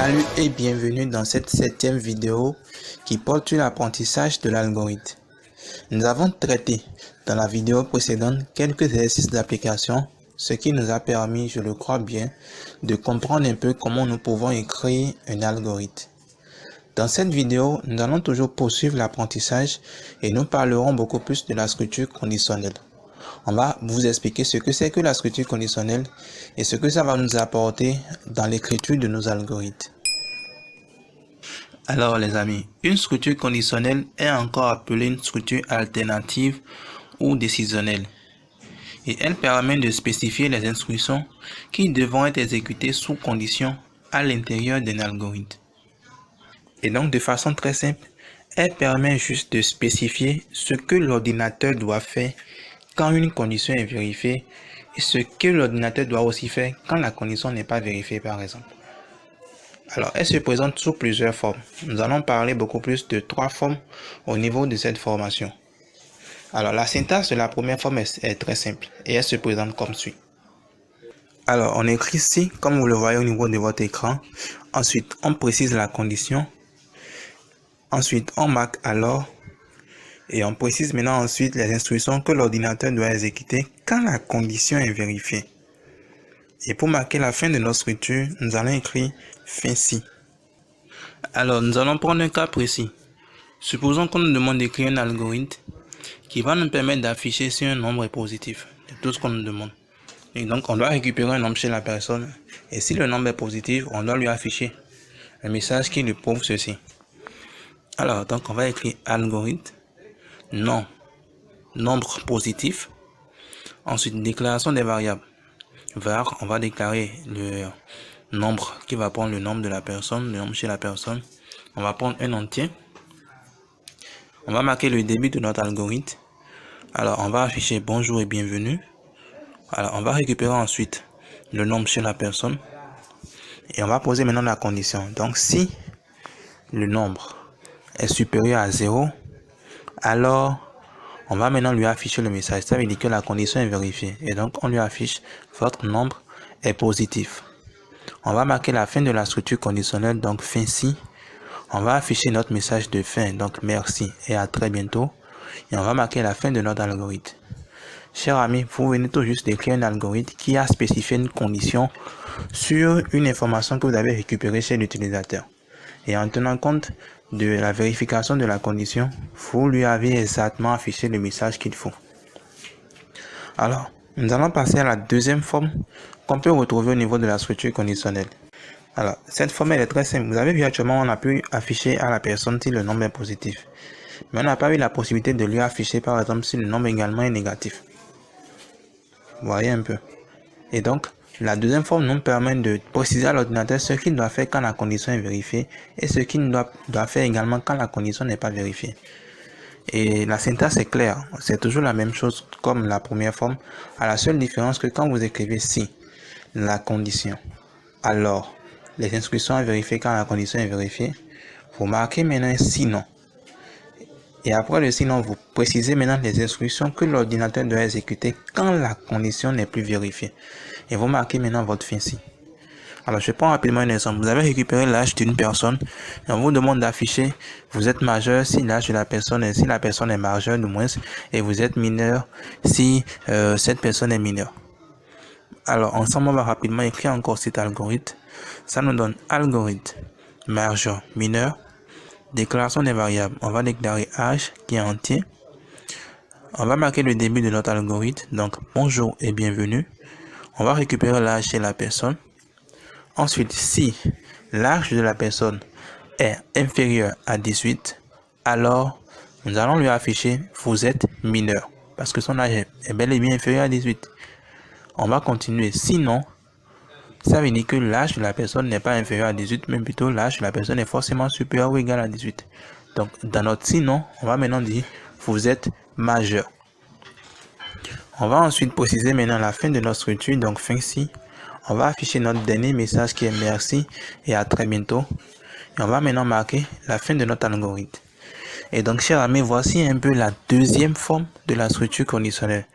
Salut et bienvenue dans cette 7e vidéo qui porte sur l'apprentissage de l'algorithme. Nous avons traité dans la vidéo précédente quelques exercices d'application, ce qui nous a permis, je le crois bien, de comprendre un peu comment nous pouvons écrire un algorithme. Dans cette vidéo, nous allons toujours poursuivre l'apprentissage et nous parlerons beaucoup plus de la structure conditionnelle. On va vous expliquer ce que c'est que la structure conditionnelle et ce que ça va nous apporter dans l'écriture de nos algorithmes. Alors les amis, une structure conditionnelle est encore appelée une structure alternative ou décisionnelle. Et elle permet de spécifier les instructions qui devront être exécutées sous condition à l'intérieur d'un algorithme. Et donc de façon très simple, elle permet juste de spécifier ce que l'ordinateur doit faire quand une condition est vérifiée et ce que l'ordinateur doit aussi faire quand la condition n'est pas vérifiée par exemple. Alors, elle se présente sous plusieurs formes. Nous allons parler beaucoup plus de 3 formes au niveau de cette formation. Alors, la syntaxe de la première forme est très simple et elle se présente comme suit. Alors, on écrit ici, comme vous le voyez au niveau de votre écran. Ensuite, on précise la condition. Ensuite, on marque alors. Et on précise maintenant ensuite les instructions que l'ordinateur doit exécuter quand la condition est vérifiée. Et pour marquer la fin de notre structure, nous allons écrire fin si. Alors, nous allons prendre un cas précis. Supposons qu'on nous demande d'écrire un algorithme qui va nous permettre d'afficher si un nombre est positif. C'est tout ce qu'on nous demande. Et donc, on doit récupérer un nombre chez la personne. Et si le nombre est positif, on doit lui afficher un message qui lui prouve ceci. Alors, donc, on va écrire algorithme, non, nombre positif. Ensuite, déclaration des variables. Var, on va déclarer le nombre qui va prendre le nombre de la personne, le nombre chez la personne. On va prendre un entier. On va marquer le début de notre algorithme. Alors, on va afficher bonjour et bienvenue. Alors, on va récupérer ensuite le nombre chez la personne. Et on va poser maintenant la condition. Donc, si le nombre est supérieur à 0, alors on va maintenant lui afficher le message. Ça veut dire que la condition est vérifiée. Et donc, on lui affiche votre nombre est positif. On va marquer la fin de la structure conditionnelle, donc fin si. On va afficher notre message de fin, donc merci et à très bientôt. Et on va marquer la fin de notre algorithme. Chers amis, vous venez tout juste d'écrire un algorithme qui a spécifié une condition sur une information que vous avez récupérée chez l'utilisateur. Et en tenant compte de la vérification de la condition, vous lui avez exactement affiché le message qu'il faut. Alors, nous allons passer à la deuxième forme qu'on peut retrouver au niveau de la structure conditionnelle. Alors, cette forme elle est très simple. Vous avez vu actuellement, on a pu afficher à la personne si le nombre est positif. Mais on n'a pas eu la possibilité de lui afficher par exemple si le nombre également est négatif. Vous voyez un peu. Et donc, la deuxième forme nous permet de préciser à l'ordinateur ce qu'il doit faire quand la condition est vérifiée et ce qu'il doit faire également quand la condition n'est pas vérifiée. Et la syntaxe est claire, c'est toujours la même chose comme la première forme, à la seule différence que quand vous écrivez si, la condition, alors, les instructions à vérifier quand la condition est vérifiée, vous marquez maintenant sinon. Et après le sinon, vous précisez maintenant les instructions que l'ordinateur doit exécuter quand la condition n'est plus vérifiée. Et vous marquez maintenant votre fin si. Alors, je prends rapidement un exemple. Vous avez récupéré l'âge d'une personne et on vous demande d'afficher vous êtes majeur si l'âge de la personne est, si la personne est majeure du moins, et vous êtes mineur si cette personne est mineure. Alors, ensemble, on va rapidement écrire encore cet algorithme. Ça nous donne algorithme majeur mineur. Déclaration des variables. On va déclarer âge qui est entier. On va marquer le début de notre algorithme. Donc, bonjour et bienvenue. On va récupérer l'âge chez la personne. Ensuite, si l'âge de la personne est inférieur à 18, alors nous allons lui afficher vous êtes mineur parce que son âge est bel et bien inférieur à 18. On va continuer. Sinon, ça veut dire que l'âge de la personne n'est pas inférieur à 18, mais plutôt l'âge de la personne est forcément supérieur ou égal à 18. Donc, dans notre sinon, on va maintenant dire vous êtes majeur. On va ensuite préciser maintenant la fin de notre structure, donc fin si. On va afficher notre dernier message qui est merci et à très bientôt. Et on va maintenant marquer la fin de notre algorithme. Et donc, chers amis, voici un peu la deuxième forme de la structure conditionnelle.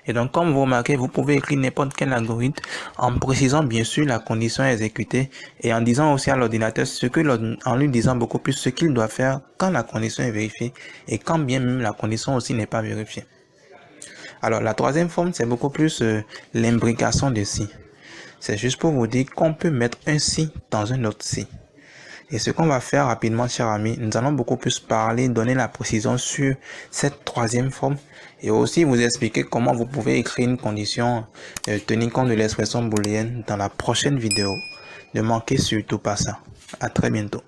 Et donc, comme vous remarquez, vous pouvez écrire n'importe quel algorithme en précisant bien sûr la condition à exécuter et en disant aussi à l'ordinateur en lui disant beaucoup plus ce qu'il doit faire quand la condition est vérifiée et quand bien même la condition aussi n'est pas vérifiée. Alors, la troisième forme, c'est beaucoup plus l'imbrication de si. C'est juste pour vous dire qu'on peut mettre un si dans un autre si. Et ce qu'on va faire rapidement, chers amis, nous allons beaucoup plus parler, donner la précision sur cette troisième forme et aussi vous expliquer comment vous pouvez écrire une condition tenir compte de l'expression booléenne dans la prochaine vidéo. Ne manquez surtout pas ça. À très bientôt.